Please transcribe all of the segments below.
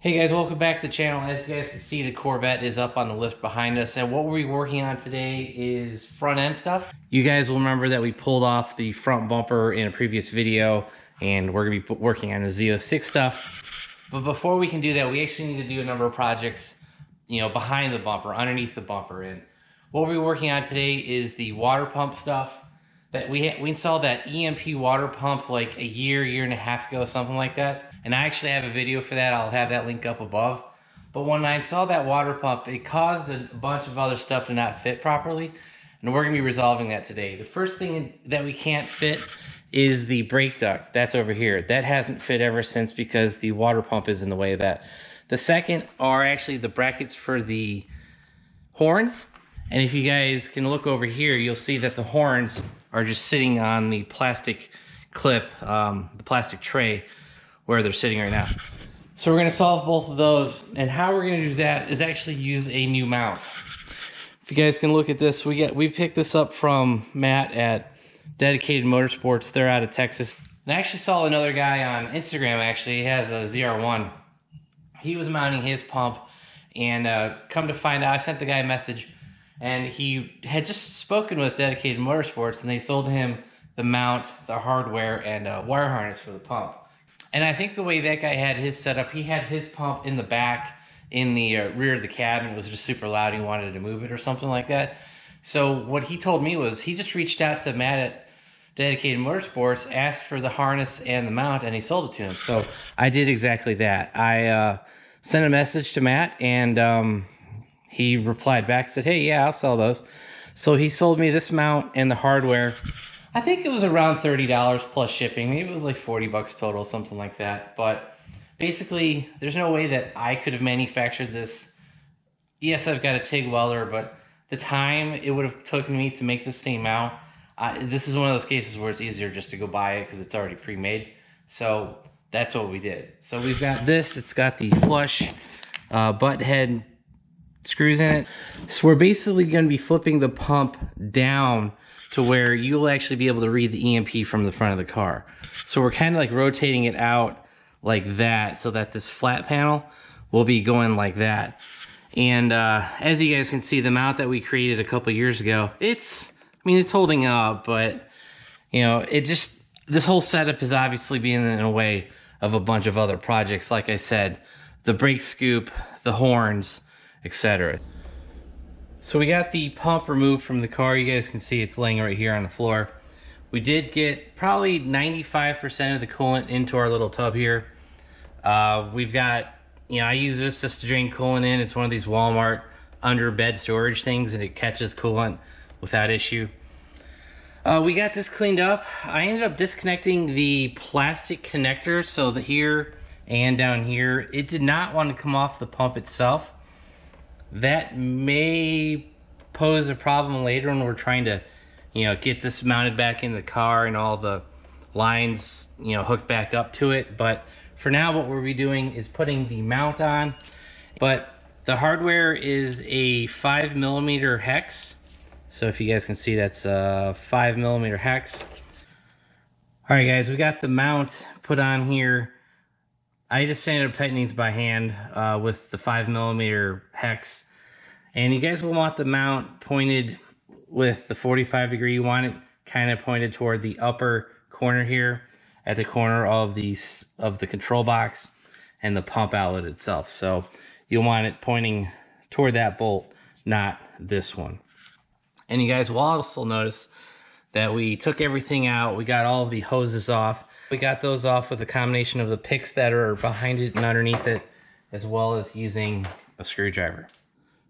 Hey guys, welcome back to the channel. As you guys can see, the Corvette is up on the lift behind us, and what we're working on today is front end stuff. You guys will remember that we pulled off the front bumper in a previous video, and we're gonna be working on the Z06 stuff. But before we can do that, we actually need to do a number of projects, behind the bumper, underneath the bumper. And what we're working on today is the water pump stuff. That we installed that EMP water pump like a year and a half ago, something like that. And I actually have a video for that. I'll have that link up above. But when I installed that water pump, it caused a bunch of other stuff to not fit properly. And we're gonna be resolving that today. The first thing that we can't fit is the brake duct. That's over here. That hasn't fit ever since because the water pump is in the way of that. The second are actually the brackets for the horns. And if you guys can look over here, you'll see that the horns are just sitting on the plastic clip, the plastic tray where they're sitting right now. So we're gonna solve both of those, and how we're gonna do that is actually use a new mount. If you guys can look at this, we picked this up from Matt at Dedicated Motorsports. They're out of Texas. And I actually saw another guy on Instagram, actually, he has a ZR1. He was mounting his pump, and come to find out, I sent the guy a message, and he had just spoken with Dedicated Motorsports, and they sold him the mount, the hardware, and a wire harness for the pump. And I think the way that guy had his set up, he had his pump in the back, in the rear of the cab, and it was just super loud. He wanted to move it or something like that. So what he told me was he just reached out to Matt at Dedicated Motorsports, asked for the harness and the mount, and he sold it to him. So I did exactly that. I sent a message to Matt, and he replied back, said, hey, yeah, I'll sell those. So he sold me this mount and the hardware. I think it was around $30 plus shipping. Maybe it was like 40 bucks total, something like that. But basically, there's no way that I could have manufactured this. Yes, I've got a TIG welder, but the time it would have taken me to make this same mount, this is one of those cases where it's easier just to go buy it because it's already pre-made. So that's what we did. So we've got this. It's got the flush butt head screws in it. So we're basically going to be flipping the pump down to where you'll actually be able to read the EMP from the front of the car. So we're kind of like rotating it out like that so that this flat panel will be going like that. And as you guys can see, the mount that we created a couple years ago, it's holding up, but this whole setup is obviously being in the way of a bunch of other projects. Like I said, the brake scoop, the horns, etc. So we got the pump removed from the car. You guys can see it's laying right here on the floor. We did get probably 95% of the coolant into our little tub here. We've got, I use this just to drain coolant in. It's one of these Walmart under bed storage things, and it catches coolant without issue. We got this cleaned up. I ended up disconnecting the plastic connector, so the here and down here, it did not want to come off the pump itself. That may pose a problem later when we're trying to, get this mounted back in the car and all the lines, hooked back up to it. But for now, what we'll be doing is putting the mount on. But the hardware is a 5mm hex. So if you guys can see, that's a 5mm hex. All right, guys, we got the mount put on here. I just ended up tightening these by hand with the 5mm hex. And you guys will want the mount pointed with the 45 degree. You want it kind of pointed toward the upper corner here at the corner of the control box and the pump outlet itself. So you'll want it pointing toward that bolt, not this one. And you guys will also notice that we took everything out. We got all of the hoses off. We got those off with a combination of the picks that are behind it and underneath it, as well as using a screwdriver.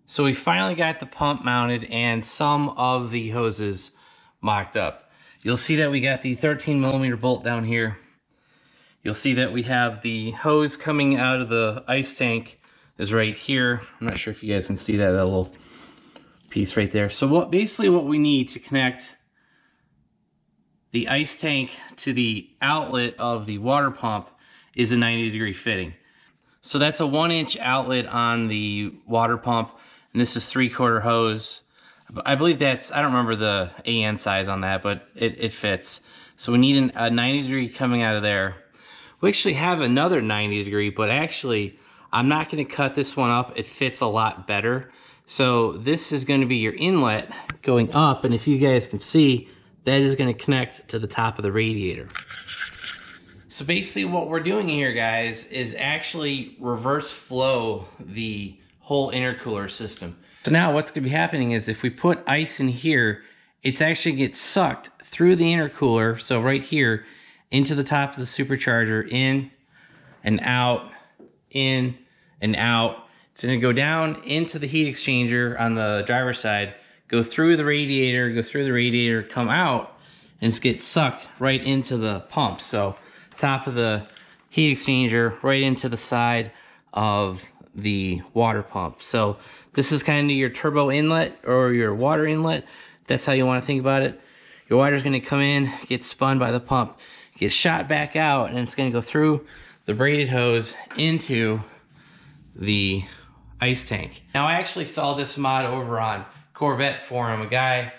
So we finally got the pump mounted and some of the hoses mocked up. You'll see that we got the 13mm bolt down here. You'll see that we have the hose coming out of the ice tank is right here. I'm not sure if you guys can see that little piece right there. So basically what we need to connect the ice tank to the outlet of the water pump is a 90-degree fitting. So that's a 1-inch outlet on the water pump, and this is 3/4 hose. I believe that's, I don't remember the AN size on that, but it fits. So we need a 90-degree coming out of there. We actually have another 90-degree, but actually I'm not going to cut this one up. It fits a lot better. So this is going to be your inlet going up, and if you guys can see, that is going to connect to the top of the radiator. So basically what we're doing here, guys, is actually reverse flow the whole intercooler system. So now what's going to be happening is if we put ice in here, it's actually gets sucked through the intercooler, so right here, into the top of the supercharger, in and out, in and out. It's going to go down into the heat exchanger on the driver's side, go through the radiator, come out, and get sucked right into the pump. So top of the heat exchanger right into the side of the water pump. So this is kind of your turbo inlet or your water inlet. That's how you want to think about it. Your water's going to come in, get spun by the pump, get shot back out, and it's going to go through the braided hose into the ice tank. Now I actually saw this mod over on Corvette forum. A guy,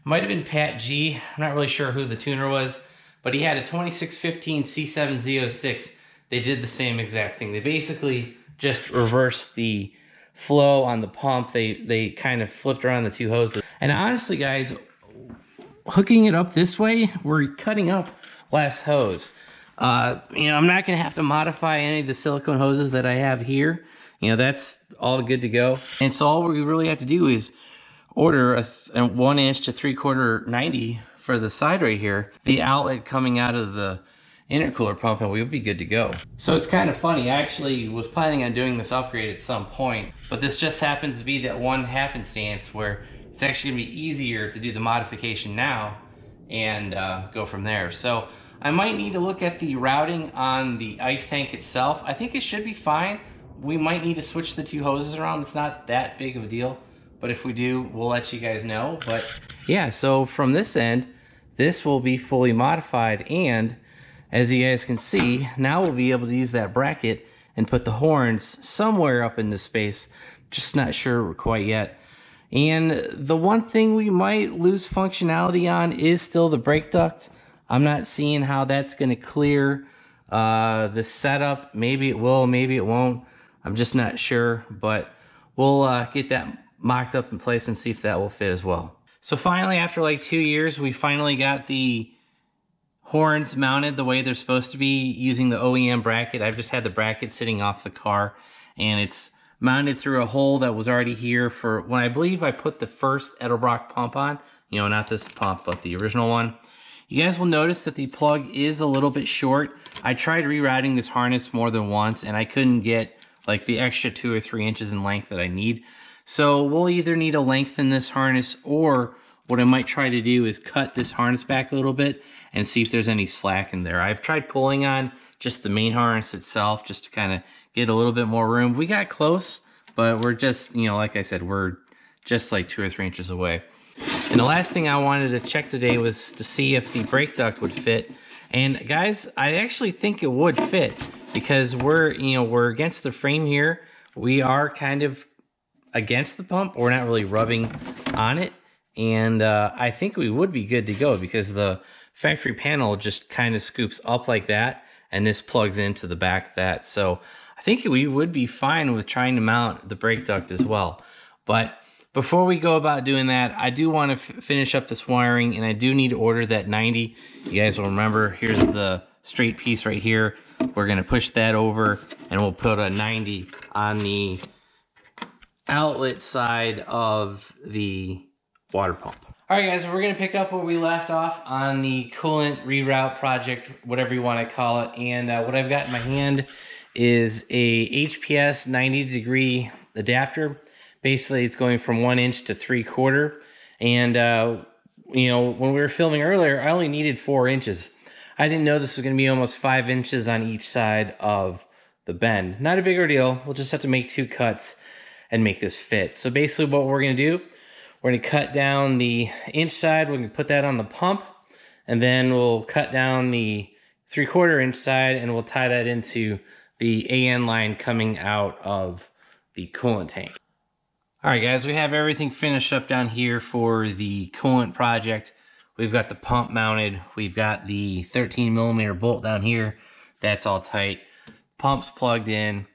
might have been Pat G, I'm not really sure who the tuner was, but he had a 2615 C7 Z06. They did the same exact thing. They basically just reversed the flow on the pump. They kind of flipped around the two hoses. And honestly, guys, hooking it up this way, we're cutting up less hose. You know, I'm not going to have to modify any of the silicone hoses that I have here. You know, that's all good to go. And so all we really have to do is order a 1 inch to 3/4 90 for the side right here, the outlet coming out of the intercooler pump, and we'll be good to go. So it's kind of funny. I actually was planning on doing this upgrade at some point, but this just happens to be that one happenstance where it's actually gonna be easier to do the modification now and go from there. So I might need to look at the routing on the ice tank itself. I think it should be fine. We might need to switch the two hoses around. It's not that big of a deal, but if we do, we'll let you guys know. But yeah, so from this end, this will be fully modified, and as you guys can see, now we'll be able to use that bracket and put the horns somewhere up in this space. Just not sure quite yet. And the one thing we might lose functionality on is still the brake duct. I'm not seeing how that's going to clear the setup. Maybe it will, maybe it won't. I'm just not sure, but we'll get that mocked up in place and see if that will fit as well. So finally, after like 2 years, we finally got the horns mounted the way they're supposed to be using the OEM bracket. I've just had the bracket sitting off the car, and it's mounted through a hole that was already here for when I believe I put the first Edelbrock pump on. You know, not this pump, but the original one. You guys will notice that the plug is a little bit short. I tried rerouting this harness more than once, and I couldn't get like the extra 2 or 3 inches in length that I need. So we'll either need to lengthen this harness, or what I might try to do is cut this harness back a little bit and see if there's any slack in there. I've tried pulling on just the main harness itself just to kind of get a little bit more room. We got close, but we're just, you know, like I said, we're just like 2 or 3 inches away. And the last thing I wanted to check today was to see if the brake duct would fit. And guys, I actually think it would fit, because we're against the frame here. We are kind of against the pump. We're not really rubbing on it. And I think we would be good to go, because the factory panel just kind of scoops up like that, and this plugs into the back of that. So I think we would be fine with trying to mount the brake duct as well. But before we go about doing that, I do want to finish up this wiring, and I do need to order that 90. You guys will remember, here's the straight piece right here. We're going to push that over, and we'll put a 90 on the outlet side of the water pump. All right, guys, we're going to pick up where we left off on the coolant reroute project, whatever you want to call it. And what I've got in my hand is a HPS 90-degree adapter. Basically, it's going from 1 inch to 3/4. And, you know, when we were filming earlier, I only needed 4 inches. I didn't know this was going to be almost 5 inches on each side of the bend. Not a bigger deal. We'll just have to make 2 cuts and make this fit. So basically what we're going to do, we're going to cut down the inch side. We're going to put that on the pump, and then we'll cut down the 3/4 inch side, and we'll tie that into the AN line coming out of the coolant tank. All right, guys, we have everything finished up down here for the coolant project. We've got the pump mounted. We've got the 13mm bolt down here. That's all tight. Pump's plugged in.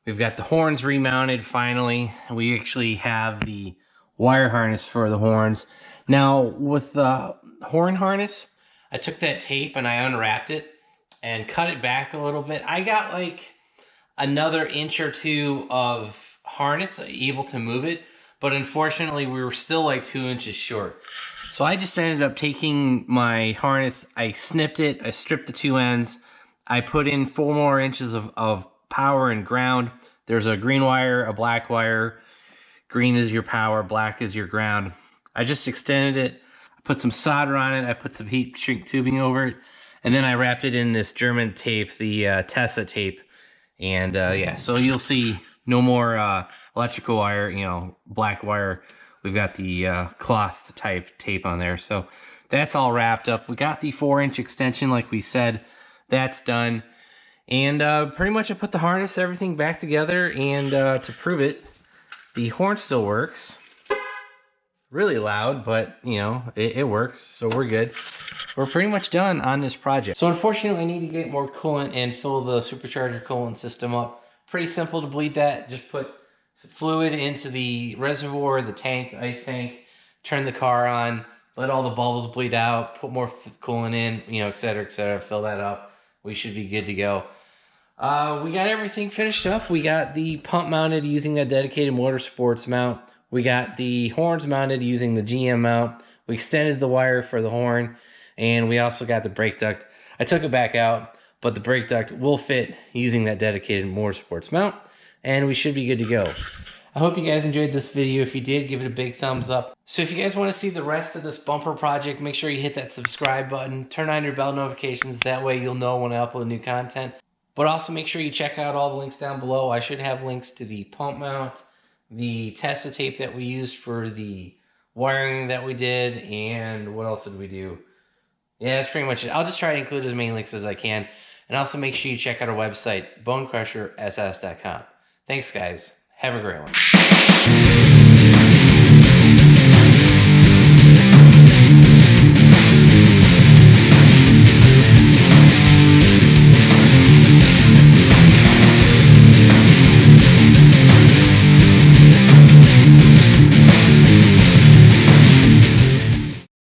We've got the horns remounted finally. We actually have the wire harness for the horns. Now with the horn harness, I took that tape and I unwrapped it and cut it back a little bit. I got like another inch or two of harness able to move it, but unfortunately we were still like 2 inches short. So I just ended up taking my harness, I snipped it, I stripped the 2 ends, I put in 4 more inches of power and ground. There's a green wire, a black wire. Green is your power, black is your ground. I just extended it, I put some solder on it, I put some heat shrink tubing over it, and then I wrapped it in this German tape, the Tessa tape. And yeah, so you'll see no more electrical wire, you know, black wire. We've got the cloth type tape on there. So that's all wrapped up. We got the 4-inch extension like we said. That's done. And pretty much I put the harness, everything back together, and to prove it, the horn still works. Really loud, but you know, it works, so we're good. We're pretty much done on this project. So unfortunately, I need to get more coolant and fill the supercharger coolant system up. Pretty simple to bleed that. Just put fluid into the reservoir, the tank, the ice tank, turn the car on, let all the bubbles bleed out, put more coolant in, you know, etc., fill that up. We should be good to go. We got everything finished up. We got the pump mounted using that Dedicated Motorsports mount. We got the horns mounted using the GM mount. We extended the wire for the horn, and we also got the brake duct. I took it back out, but the brake duct will fit using that Dedicated Motorsports mount, and we should be good to go. I hope you guys enjoyed this video. If you did, give it a big thumbs up. So if you guys want to see the rest of this bumper project, make sure you hit that subscribe button, turn on your bell notifications, that way you'll know when I upload new content. But also make sure you check out all the links down below. I should have links to the pump mount, the Tessa tape that we used for the wiring that we did, and what else did we do? Yeah, that's pretty much it. I'll just try to include as many links as I can. And also make sure you check out our website, BonecrrusherSS.com. Thanks, guys. Have a great one.